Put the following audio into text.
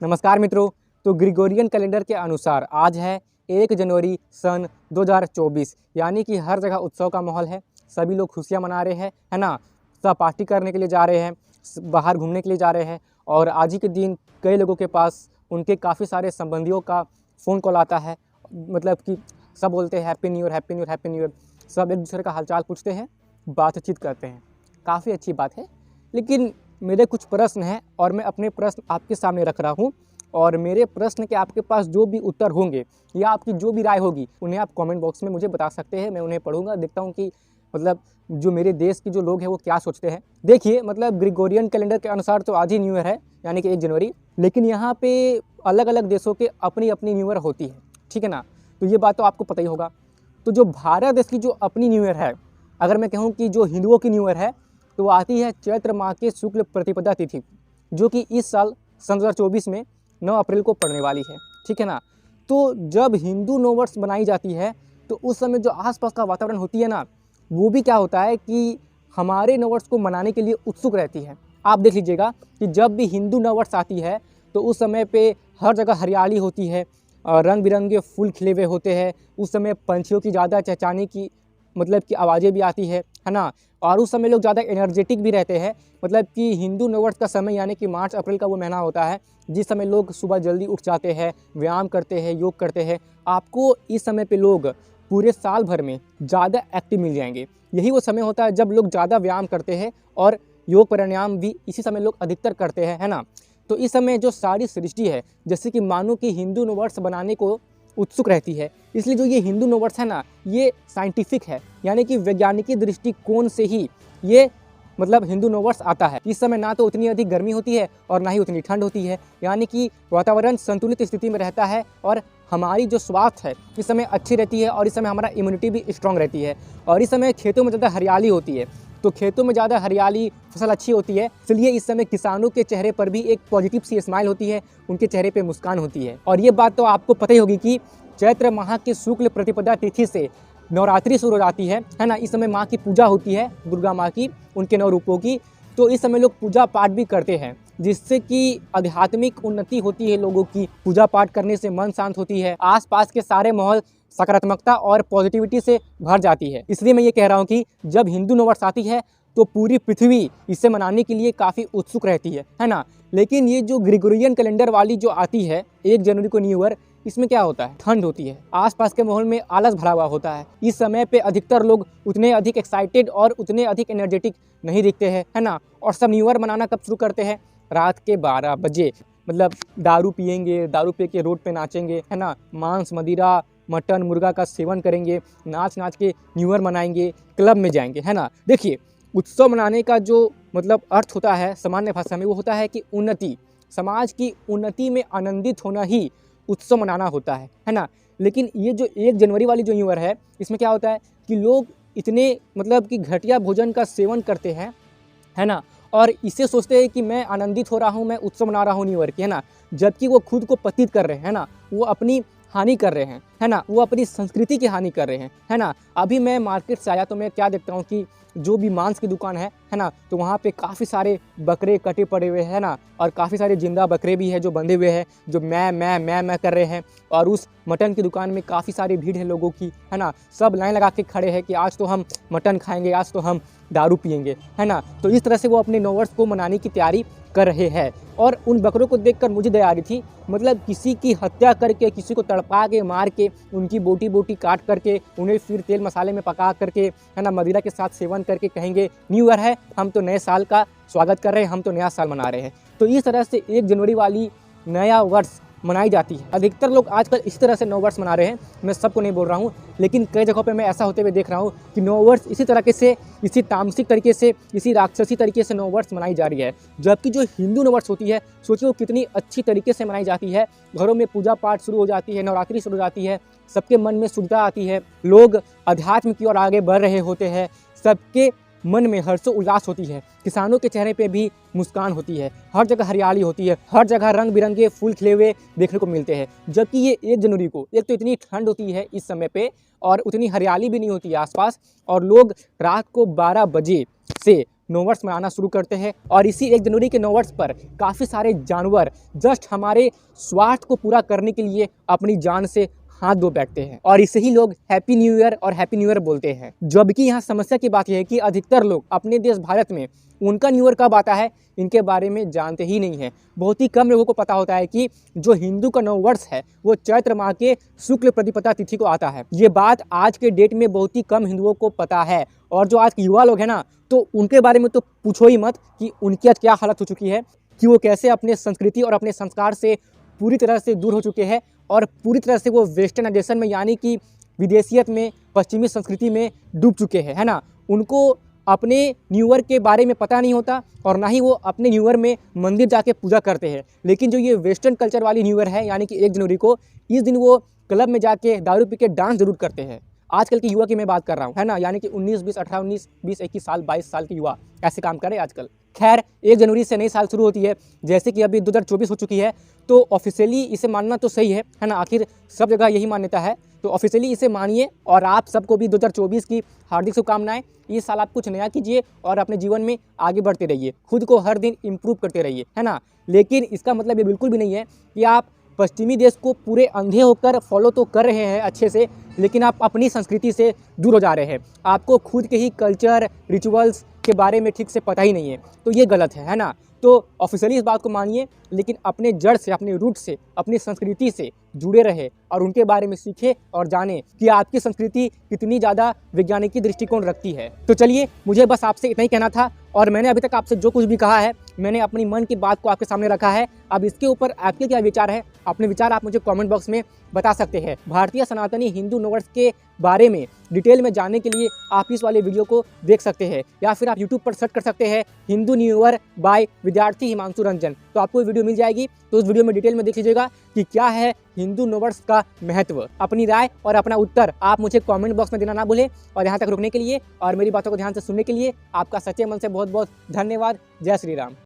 नमस्कार मित्रों। तो ग्रिगोरियन कैलेंडर के अनुसार आज है 1 जनवरी सन 2024, यानी कि हर जगह उत्सव का माहौल है। सभी लोग खुशियां मना रहे हैं, है ना। सब पार्टी करने के लिए जा रहे हैं, बाहर घूमने के लिए जा रहे हैं। और आज ही के दिन कई लोगों के पास उनके काफ़ी सारे संबंधियों का फ़ोन कॉल आता है। मतलब कि सब बोलते हैं happy new year, happy new year, happy new year. सब एक दूसरे का हालचाल पूछते हैं, बातचीत करते हैं। काफ़ी अच्छी बात है, लेकिन मेरे कुछ प्रश्न हैं और मैं अपने प्रश्न आपके सामने रख रहा हूँ। और मेरे प्रश्न के आपके पास जो भी उत्तर होंगे या आपकी जो भी राय होगी, उन्हें आप कमेंट बॉक्स में मुझे बता सकते हैं। मैं उन्हें पढ़ूंगा, देखता हूँ कि मतलब जो मेरे देश के जो लोग हैं वो क्या सोचते हैं। देखिए, मतलब ग्रिगोरियन कैलेंडर के अनुसार तो आज ही न्यू ईयर है, यानी कि 1 जनवरी। लेकिन यहाँ पे अलग अलग देशों के अपनी अपनी न्यू ईयर होती है, ठीक है ना। तो ये बात तो आपको पता ही होगा। तो जो भारत देश की जो अपनी न्यू ईयर है, अगर मैं कहूँ कि जो हिंदुओं की न्यू ईयर है, तो आती है चैत्र माह के शुक्ल प्रतिपदा तिथि, जो कि इस साल सन 2024 में 9 अप्रैल को पड़ने वाली है, ठीक है ना। तो जब हिंदू नववर्ष बनाई जाती है, तो उस समय जो आसपास का वातावरण होती है ना, वो भी क्या होता है कि हमारे नववर्ष को मनाने के लिए उत्सुक रहती है। आप देख लीजिएगा कि जब भी हिंदू नववर्ष आती है, तो उस समय पे हर जगह हरियाली होती है और रंग बिरंगे फूल खिले हुए होते हैं। उस समय पंछियों की ज़्यादा चहचहाने की मतलब कि आवाज़ें भी आती है ना। और उस समय लोग ज़्यादा एनर्जेटिक भी रहते हैं। मतलब कि हिंदू नववर्ष का समय यानी कि मार्च अप्रैल का वो महीना होता है जिस समय लोग सुबह जल्दी उठ जाते हैं, व्यायाम करते हैं, योग करते हैं। आपको इस समय पे लोग पूरे साल भर में ज़्यादा एक्टिव मिल जाएंगे। यही वो समय होता है जब लोग ज़्यादा व्यायाम करते हैं और योग प्राणायाम भी इसी समय लोग अधिकतर करते हैं, है ना। तो इस समय जो सारी सृष्टि है, जैसे कि मानो कि हिंदू नववर्ष बनाने को उत्सुक रहती है। इसलिए जो ये हिंदू नववर्ष है ना, ये साइंटिफिक है, यानी कि वैज्ञानिकी दृष्टिकोण से ही ये मतलब हिंदू नववर्ष आता है। इस समय ना तो उतनी अधिक गर्मी होती है और ना ही उतनी ठंड होती है, यानी कि वातावरण संतुलित स्थिति में रहता है और हमारी जो स्वास्थ्य है इस समय अच्छी रहती है और इस समय हमारा इम्यूनिटी भी स्ट्रांग रहती है। और इस समय खेतों में ज़्यादा हरियाली होती है, तो खेतों में ज़्यादा हरियाली, फसल अच्छी होती है। इसलिए इस समय किसानों के चेहरे पर भी एक पॉजिटिव सी स्माइल होती है, उनके चेहरे पे मुस्कान होती है। और ये बात तो आपको पता ही होगी कि चैत्र माह की शुक्ल प्रतिपदा तिथि से नवरात्रि शुरू हो जाती है ना। इस समय माँ की पूजा होती है, दुर्गा माँ की, उनके 9 रूपों की। तो इस समय लोग पूजा पाठ भी करते हैं, जिससे कि आध्यात्मिक उन्नति होती है। लोगों की पूजा पाठ करने से मन शांत होती है, आसपास के सारे माहौल सकारात्मकता और पॉजिटिविटी से भर जाती है। इसलिए मैं ये कह रहा हूँ कि जब हिंदू नववर्ष आती है तो पूरी पृथ्वी इसे मनाने के लिए काफ़ी उत्सुक रहती है ना। लेकिन ये जो ग्रिगोरियन कैलेंडर वाली जो आती है 1 जनवरी को न्यू ईयर, इसमें क्या होता है, ठंड होती है, आसपास के माहौल में आलस भरा हुआ होता है। इस समय पे अधिकतर लोग उतने अधिक एक्साइटेड और उतने अधिक एनर्जेटिक नहीं दिखते हैं, है ना। और सब न्यू ईयर मनाना कब शुरू करते हैं, रात के 12 बजे। मतलब दारू पियेंगे, दारू पी के रोड पे नाचेंगे, है ना। मांस मदिरा मटन मुर्गा का सेवन करेंगे, नाच नाच के न्यू ईयर मनाएंगे, क्लब में जाएंगे, है ना। देखिए, उत्सव मनाने का जो मतलब अर्थ होता है सामान्य भाषा में, वो होता है कि उन्नति, समाज की उन्नति में आनंदित होना ही उत्सव मनाना होता है ना। लेकिन ये जो 1 जनवरी वाली जो न्यू ईयर है, इसमें क्या होता है कि लोग इतने मतलब कि घटिया भोजन का सेवन करते हैं, है ना। और इसे सोचते हैं कि मैं आनंदित हो रहा हूँ, मैं उत्सव मना रहा हूँ न्यू ईयर की, है ना। जबकि वो खुद को पतित कर रहे हैं ना, वो अपनी हानि कर रहे हैं, है ना। वो अपनी संस्कृति की हानि कर रहे हैं, है ना। अभी मैं मार्केट से आया तो मैं क्या देखता हूँ कि जो भी मांस की दुकान है ना, तो वहाँ पे काफ़ी सारे बकरे कटे पड़े हुए हैं ना। और काफ़ी सारे जिंदा बकरे भी हैं जो बंधे हुए हैं, जो मैं कर रहे हैं। और उस मटन की दुकान में काफ़ी सारी भीड़ है लोगों की, है ना। सब लाइन लगा के खड़े हैं कि आज तो हम मटन खाएंगे, आज तो हम दारू पियेंगे, है ना। तो इस तरह से वो अपने नववर्ष को मनाने की तैयारी कर रहे हैं। और उन बकरों को देखकर मुझे दया आ रही थी। मतलब किसी की हत्या करके, किसी को तड़पा के मार के, उनकी बोटी बोटी काट करके, उन्हें फिर तेल मसाले में पका करके, है ना, मदिरा के साथ सेवन करके कहेंगे न्यू ईयर है, हम तो नए साल का स्वागत कर रहे हैं, हम तो नया साल मना रहे हैं। तो इस तरह से 1 जनवरी वाली नया वर्ष मनाई जाती है। अधिकतर लोग आजकल इसी तरह से नववर्ष मना रहे हैं। मैं सबको नहीं बोल रहा हूँ, लेकिन कई जगहों पे मैं ऐसा होते हुए देख रहा हूँ कि नववर्ष इसी तरीके से, इसी तामसिक तरीके से, इसी राक्षसी तरीके से नववर्ष मनाई जा रही है। जबकि जो हिंदू नववर्ष होती है, सोचिए वो कितनी अच्छी तरीके से मनाई जाती है। घरों में पूजा पाठ शुरू हो जाती है, नवरात्रि शुरू हो जाती है, सबके मन में शुद्धता आती है, लोग अध्यात्म की ओर आगे बढ़ रहे होते हैं, सबके मन में हर्षो उल्लास होती है, किसानों के चेहरे पे भी मुस्कान होती है, हर जगह हरियाली होती है, हर जगह रंग बिरंगे फूल खिले हुए देखने को मिलते हैं। जबकि ये 1 जनवरी को एक तो इतनी ठंड होती है इस समय पे, और उतनी हरियाली भी नहीं होती है आसपास, और लोग रात को 12 बजे से नौ वर्ष मनाना शुरू करते हैं। और इसी 1 जनवरी के 9 वर्ष पर काफ़ी सारे जानवर जस्ट हमारे स्वार्थ को पूरा करने के लिए अपनी जान से हाथ धो बैठते हैं और इसे ही लोग हैप्पी न्यू ईयर और हैप्पी न्यू ईयर बोलते हैं। जबकि यहाँ समस्या की बात यह है कि अधिकतर लोग अपने देश भारत में उनका न्यू ईयर कब आता है इनके बारे में जानते ही नहीं है। बहुत ही कम लोगों को पता होता है कि जो हिंदू का नव वर्ष है वो चैत्र माह के शुक्ल प्रतिपदा तिथि को आता है। ये बात आज के डेट में बहुत ही कम हिंदुओं को पता है। और जो आज के युवा लोग हैं ना, तो उनके बारे में तो पूछो ही मत कि उनकी आज क्या हालत हो चुकी है, कि वो कैसे अपने संस्कृति और अपने संस्कार से पूरी तरह से दूर हो चुके हैं और पूरी तरह से वो वेस्टर्नाइजेशन में यानी कि विदेशियत में, पश्चिमी संस्कृति में डूब चुके हैं, है ना। उनको अपने न्यू ईयर के बारे में पता नहीं होता और ना ही वो अपने न्यू ईयर में मंदिर जाके पूजा करते हैं। लेकिन जो ये वेस्टर्न कल्चर वाली न्यू ईयर है यानी कि 1 जनवरी को, इस दिन वो क्लब में जाके दारू पी के डांस जरूर करते हैं। आजकल के युवा की मैं बात कर रहा हूँ, है ना, यानी कि 19, 20, 18, 19, 20, 21 साल, 22 साल के युवा ऐसे काम करे आजकल। खैर 1 जनवरी से नई साल शुरू होती है, जैसे कि अभी 2024 हो चुकी है, तो ऑफिशियली इसे मानना तो सही है ना, आखिर सब जगह यही मान्यता है। तो ऑफिशियली इसे मानिए और आप सबको भी 2024 की हार्दिक शुभकामनाएं। इस साल आप कुछ नया कीजिए और अपने जीवन में आगे बढ़ते रहिए, खुद को हर दिन इम्प्रूव करते रहिए, है ना। लेकिन इसका मतलब ये बिल्कुल भी नहीं है कि आप पश्चिमी देश को पूरे अंधे होकर फॉलो तो कर रहे हैं अच्छे से, लेकिन आप अपनी संस्कृति से दूर हो जा रहे हैं। आपको खुद के ही कल्चर, रिचुअल्स के बारे में ठीक से पता ही नहीं है, तो ये गलत है ना। तो ऑफिशियली इस बात को मानिए, लेकिन अपने जड़ से, अपने रूट से, अपनी संस्कृति से जुड़े रहे और उनके बारे में सीखे और जाने कि आपकी संस्कृति कितनी ज़्यादा वैज्ञानिक दृष्टिकोण रखती है। तो चलिए, मुझे बस आपसे इतना ही कहना था और मैंने अभी तक आपसे जो कुछ भी कहा है, मैंने अपनी मन की बात को आपके सामने रखा है। अब इसके ऊपर आपके क्या विचार है, अपने विचार आप मुझे कमेंट बॉक्स में बता सकते हैं। भारतीय सनातनी हिंदू नववर्ष के बारे में डिटेल में जानने के लिए आप इस वाले वीडियो को देख सकते हैं, या फिर आप यूट्यूब पर सर्च कर सकते हैं हिंदू न्यू ईयर बाय विद्यार्थी हिमांशु रंजन, तो आपको ये वीडियो मिल जाएगी। तो उस वीडियो में डिटेल में देख लीजिएगा कि क्या है हिंदू नववर्ष का महत्व। अपनी राय और अपना उत्तर आप मुझे कमेंट बॉक्स में देना ना भूलें। और यहाँ तक रुकने के लिए और मेरी बातों को ध्यान से सुनने के लिए आपका सच्चे मन से बहुत बहुत धन्यवाद। जय श्री राम।